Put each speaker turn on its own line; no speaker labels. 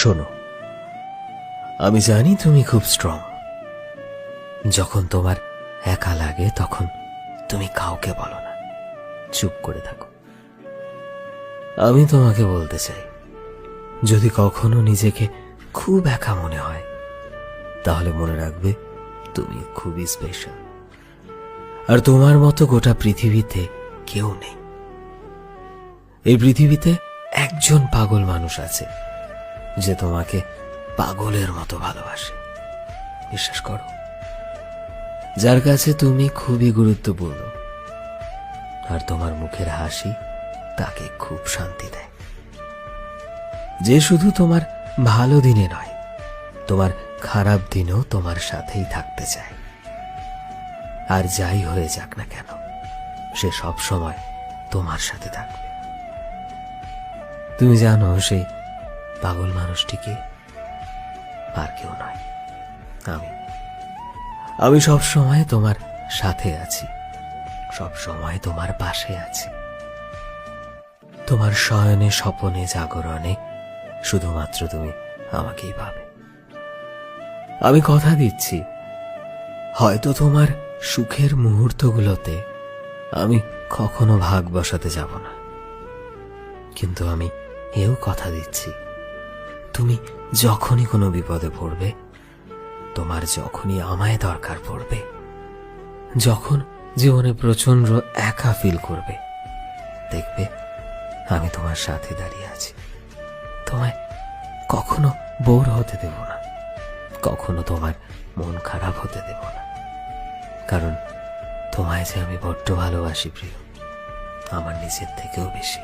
শোনো, আমি জানি তুমি খুব স্ট্রং। যখন তোমার একা লাগে তখন তুমি কাউকে বলো না, চুপ করে থাকো। আমি তোমাকে বলতে চাই, যদি কখনো নিজেকে খুব একা মনে হয় তাহলে মনে রাখবে তুমি খুবই স্পেশাল। আর তোমার মতো গোটা পৃথিবীতে কেউ নেই। এই পৃথিবীতে একজন পাগল মানুষ আছে যে তোমাকে পাগলের মতো ভালোবাসে, বিশ্বাস করো। যার কাছে তুমি খুবই গুরুত্বপূর্ণ, আর তোমার মুখের হাসি তাকে খুব শান্তি দেয়। যে শুধু তোমার ভালো দিনে নয়, তোমার খারাপ দিনেও তোমার সাথেই থাকতে চায়। আর যাই হয়ে যাক না কেন, সে সব সময় তোমার সাথে থাকবে। তুমি জানো সেই পাগল মানুষটিকে আর কেউ নয়, আমি সব সময় তোমার সাথে আছি, সব সময় তোমার পাশে আছি। তোমার শয়নে, স্বপনে, জাগরণে শুধুমাত্র তুমি আমাকেই ভাবে। আমি কথা দিচ্ছি, হয়তো তোমার সুখের মুহূর্তগুলোতে আমি কখনো ভাগ বসাতে যাব না, কিন্তু আমি এও কথা দিচ্ছি, তুমি যখনই কোনো বিপদে পড়বে, তোমার যখনই আমায় দরকার পড়বে, যখন জীবনে প্রচন্ড একা ফিল করবে, দেখবে আমি তোমার সাথে দাঁড়িয়ে আছি। তোমায় কখনো বোর হতে দেব না, কখনো তোমার মন খারাপ হতে দেব না, কারণ তোমায় যে আমি বড্ড ভালোবাসি প্রিয়, আমার নিজের থেকেও বেশি।